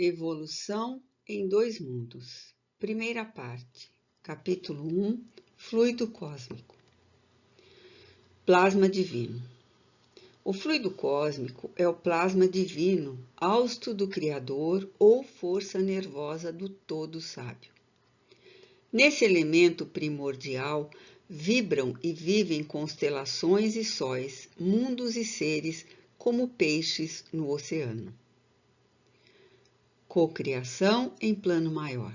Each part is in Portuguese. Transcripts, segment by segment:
Evolução em dois mundos. Primeira parte. Capítulo 1. Fluido cósmico. Plasma divino. O fluido cósmico é o plasma divino, hausto do Criador ou força nervosa do Todo Sábio. Nesse elemento primordial vibram e vivem constelações e sóis, mundos e seres como peixes no oceano. Cocriação em plano maior.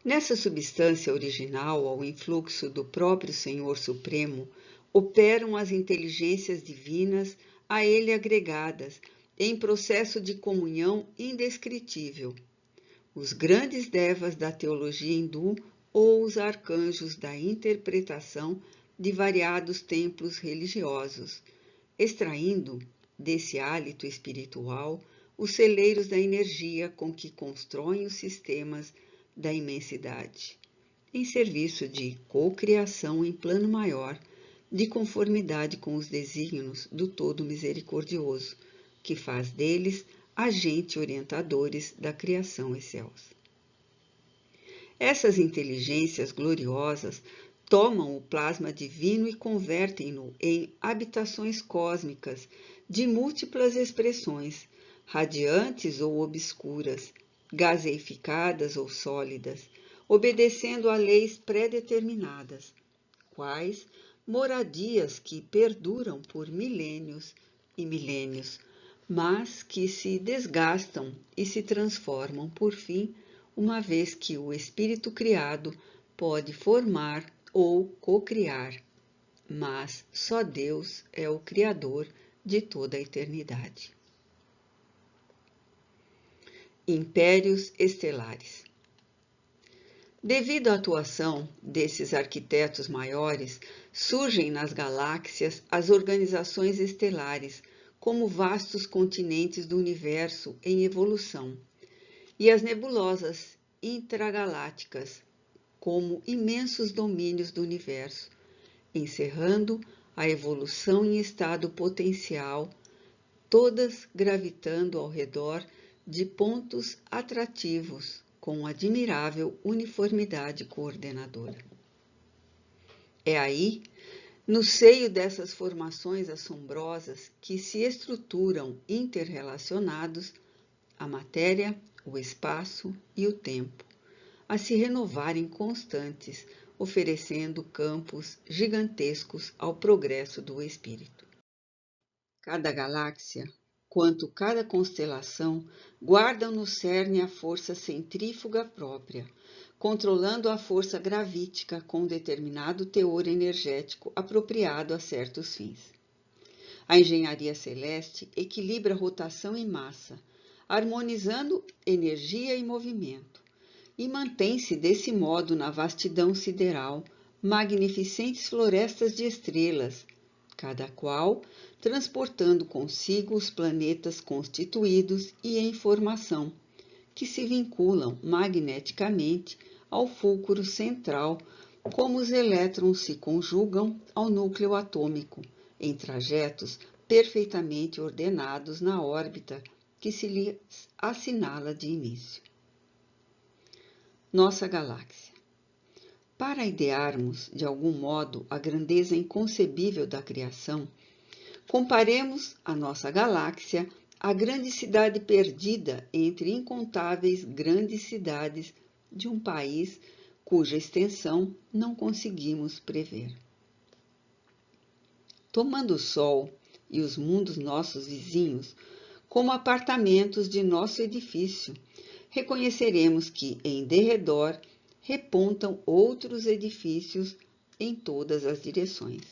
Nessa substância original, ao influxo do próprio Senhor Supremo, operam as inteligências divinas a ele agregadas, em processo de comunhão indescritível. Os grandes devas da teologia hindu ou os arcanjos da interpretação de variados templos religiosos, extraindo desse hálito espiritual os celeiros da energia com que constroem os sistemas da imensidade, em serviço de cocriação em plano maior, de conformidade com os desígnios do Todo Misericordioso, que faz deles agentes orientadores da criação excelsa. Essas inteligências gloriosas tomam o plasma divino e convertem-no em habitações cósmicas de múltiplas expressões, radiantes ou obscuras, gaseificadas ou sólidas, obedecendo a leis pré-determinadas, quais moradias que perduram por milênios e milênios, mas que se desgastam e se transformam por fim, uma vez que o espírito criado pode formar ou cocriar, mas só Deus é o Criador de toda a eternidade. Impérios estelares. Devido à atuação desses arquitetos maiores, surgem nas galáxias as organizações estelares, como vastos continentes do universo em evolução, e as nebulosas intragalácticas, como imensos domínios do universo, encerrando a evolução em estado potencial, todas gravitando ao redor de pontos atrativos com admirável uniformidade coordenadora. É aí, no seio dessas formações assombrosas, que se estruturam interrelacionados a matéria, o espaço e o tempo, a se renovarem constantes, oferecendo campos gigantescos ao progresso do espírito. Cada galáxia, quanto cada constelação, guardam no cerne a força centrífuga própria, controlando a força gravítica com determinado teor energético apropriado a certos fins. A engenharia celeste equilibra rotação e massa, harmonizando energia e movimento, e mantém-se desse modo na vastidão sideral magnificentes florestas de estrelas, cada qual transportando consigo os planetas constituídos e em formação, que se vinculam magneticamente ao fulcro central, como os elétrons se conjugam ao núcleo atômico, em trajetos perfeitamente ordenados na órbita que se lhes assinala de início. Nossa galáxia. Para idearmos, de algum modo, a grandeza inconcebível da criação, comparemos a nossa galáxia à grande cidade perdida entre incontáveis grandes cidades de um país cuja extensão não conseguimos prever. Tomando o Sol e os mundos nossos vizinhos como apartamentos de nosso edifício, reconheceremos que, em derredor, repontam outros edifícios em todas as direções.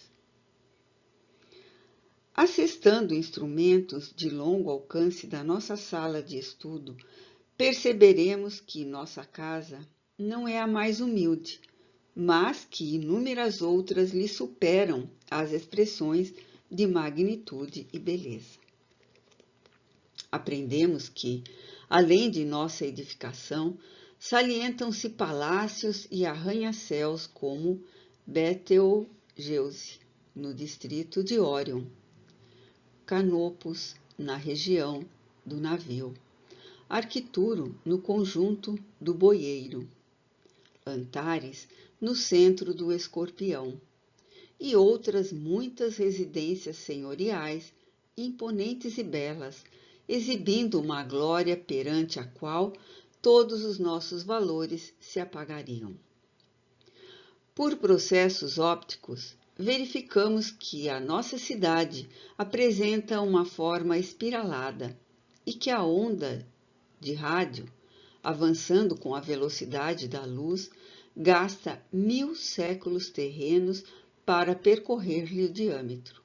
Assestando instrumentos de longo alcance da nossa sala de estudo, perceberemos que nossa casa não é a mais humilde, mas que inúmeras outras lhe superam as expressões de magnitude e beleza. Aprendemos que, além de nossa edificação, salientam-se palácios e arranha-céus como Betelgeuse, no distrito de Órion, Canopus, na região do navio, Arquituro no conjunto do Boieiro, Antares no centro do Escorpião, e outras muitas residências senhoriais, imponentes e belas, exibindo uma glória perante a qual todos os nossos valores se apagariam. Por processos ópticos, verificamos que a nossa cidade apresenta uma forma espiralada e que a onda de rádio, avançando com a velocidade da luz, gasta 1000 séculos terrenos para percorrer-lhe o diâmetro.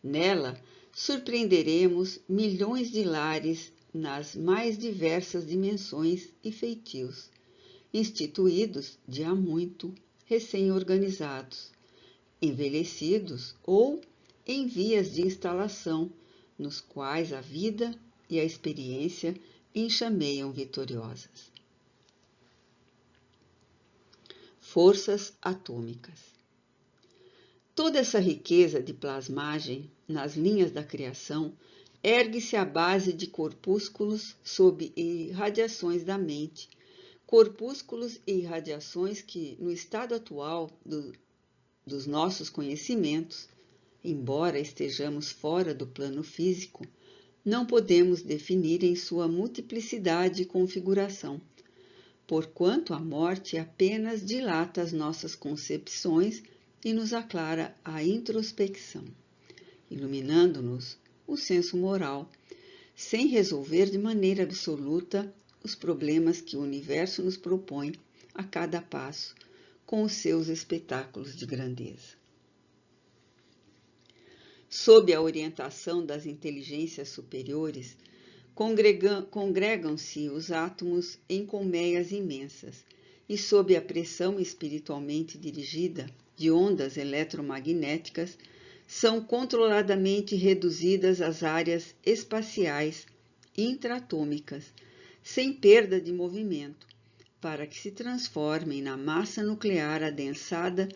Nela, surpreenderemos milhões de lares nas mais diversas dimensões e feitios, instituídos de há muito, recém-organizados, envelhecidos ou em vias de instalação, nos quais a vida e a experiência enxameiam vitoriosas. Forças atômicas. Toda essa riqueza de plasmagem nas linhas da criação ergue-se à base de corpúsculos sob irradiações da mente, corpúsculos e irradiações que, no estado atual dos nossos conhecimentos, embora estejamos fora do plano físico, não podemos definir em sua multiplicidade e configuração, porquanto a morte apenas dilata as nossas concepções e nos aclara a introspecção, iluminando-nos o senso moral, sem resolver de maneira absoluta os problemas que o universo nos propõe a cada passo, com os seus espetáculos de grandeza. Sob a orientação das inteligências superiores, congregam-se os átomos em colmeias imensas e, sob a pressão espiritualmente dirigida de ondas eletromagnéticas, são controladamente reduzidas às áreas espaciais intraatômicas, sem perda de movimento, para que se transformem na massa nuclear adensada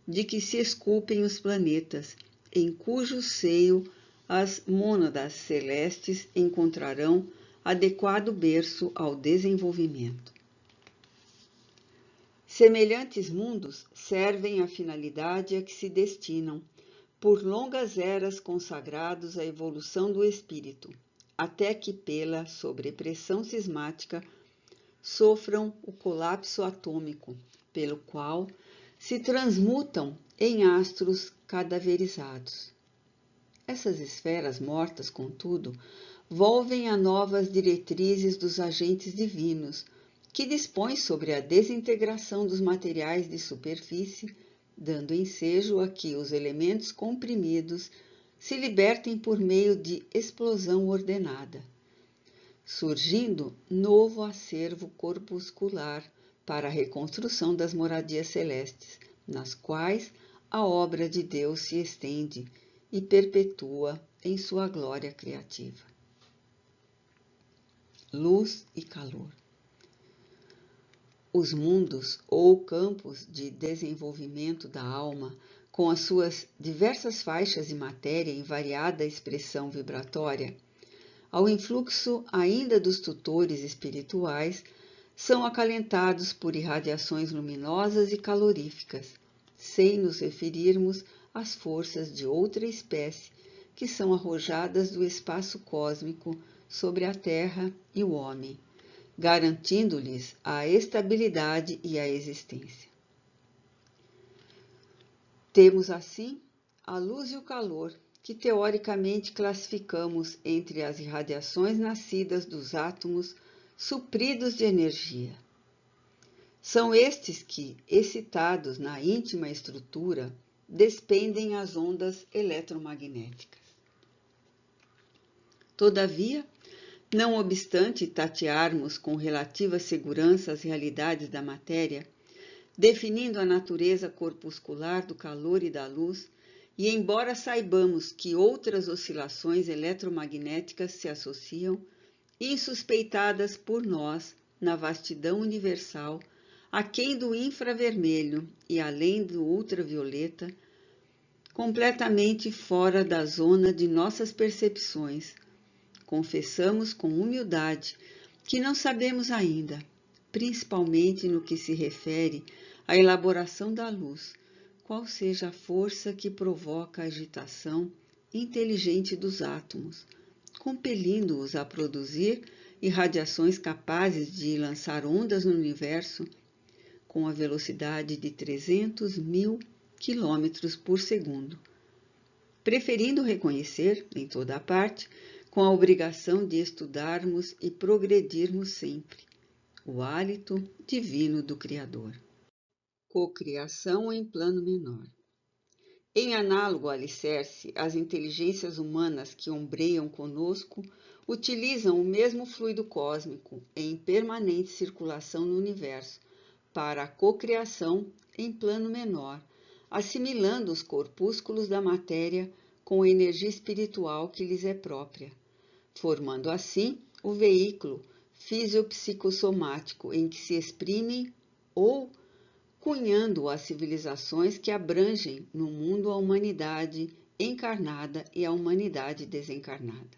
de que se esculpem os planetas, em cujo seio as mônadas celestes encontrarão adequado berço ao desenvolvimento. Semelhantes mundos servem à finalidade a que se destinam, por longas eras consagrados à evolução do espírito, até que pela sobrepressão cismática sofram o colapso atômico, pelo qual se transmutam em astros cadaverizados. Essas esferas mortas, contudo, volvem a novas diretrizes dos agentes divinos, que dispõem sobre a desintegração dos materiais de superfície, dando ensejo a que os elementos comprimidos se libertem por meio de explosão ordenada, surgindo novo acervo corpuscular para a reconstrução das moradias celestes, nas quais a obra de Deus se estende e perpetua em sua glória criativa. Luz e calor. Os mundos ou campos de desenvolvimento da alma, com as suas diversas faixas de matéria em variada expressão vibratória, ao influxo ainda dos tutores espirituais, são acalentados por irradiações luminosas e caloríficas, sem nos referirmos às forças de outra espécie que são arrojadas do espaço cósmico sobre a Terra e o homem, garantindo-lhes a estabilidade e a existência. Temos, assim, a luz e o calor, que teoricamente classificamos entre as irradiações nascidas dos átomos supridos de energia. São estes que, excitados na íntima estrutura, despendem as ondas eletromagnéticas. Todavia, não obstante tatearmos com relativa segurança as realidades da matéria, definindo a natureza corpuscular do calor e da luz, e embora saibamos que outras oscilações eletromagnéticas se associam, insuspeitadas por nós na vastidão universal, aquém do infravermelho e além do ultravioleta, completamente fora da zona de nossas percepções, confessamos com humildade que não sabemos ainda, principalmente no que se refere à elaboração da luz, qual seja a força que provoca a agitação inteligente dos átomos, compelindo-os a produzir irradiações capazes de lançar ondas no universo com a velocidade de 300.000 km por segundo, preferindo reconhecer, em toda a parte, com a obrigação de estudarmos e progredirmos sempre, o hálito divino do Criador. Cocriação em plano menor. Em análogo alicerce, as inteligências humanas que ombreiam conosco utilizam o mesmo fluido cósmico em permanente circulação no universo para a cocriação em plano menor, assimilando os corpúsculos da matéria com a energia espiritual que lhes é própria, formando assim o veículo fisiopsicossomático em que se exprimem ou cunhando as civilizações que abrangem no mundo a humanidade encarnada e a humanidade desencarnada.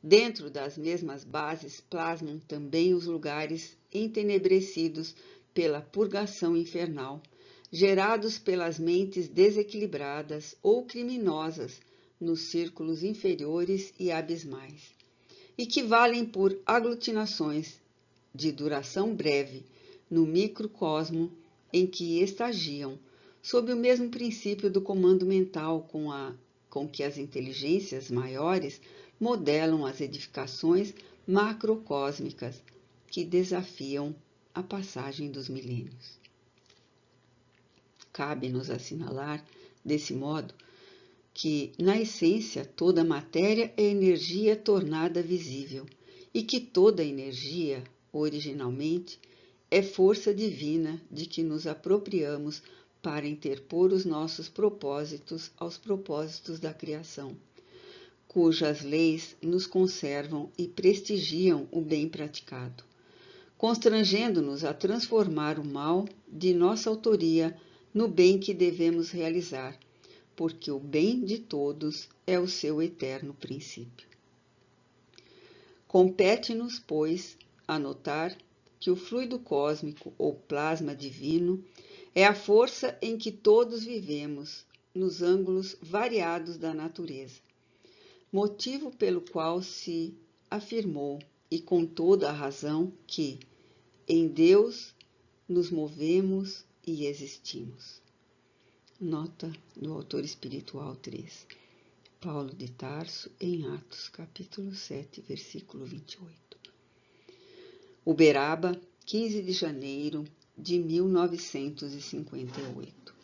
Dentro das mesmas bases plasmam também os lugares entenebrecidos pela purgação infernal, gerados pelas mentes desequilibradas ou criminosas nos círculos inferiores e abismais, e que valem por aglutinações de duração breve no microcosmo em que estagiam, sob o mesmo princípio do comando mental com que as inteligências maiores modelam as edificações macrocósmicas que desafiam a passagem dos milênios. Cabe-nos assinalar, desse modo, que, na essência, toda matéria é energia tornada visível e que toda energia, originalmente, é força divina de que nos apropriamos para interpor os nossos propósitos aos propósitos da criação, cujas leis nos conservam e prestigiam o bem praticado, constrangendo-nos a transformar o mal de nossa autoria no bem que devemos realizar, porque o bem de todos é o seu eterno princípio. Compete-nos, pois, anotar que o fluido cósmico ou plasma divino é a força em que todos vivemos nos ângulos variados da natureza, motivo pelo qual se afirmou, e com toda a razão, que em Deus nos movemos e existimos. Nota do autor espiritual 3, Paulo de Tarso, em Atos, capítulo 7, versículo 28. Uberaba, 15 de janeiro de 1958.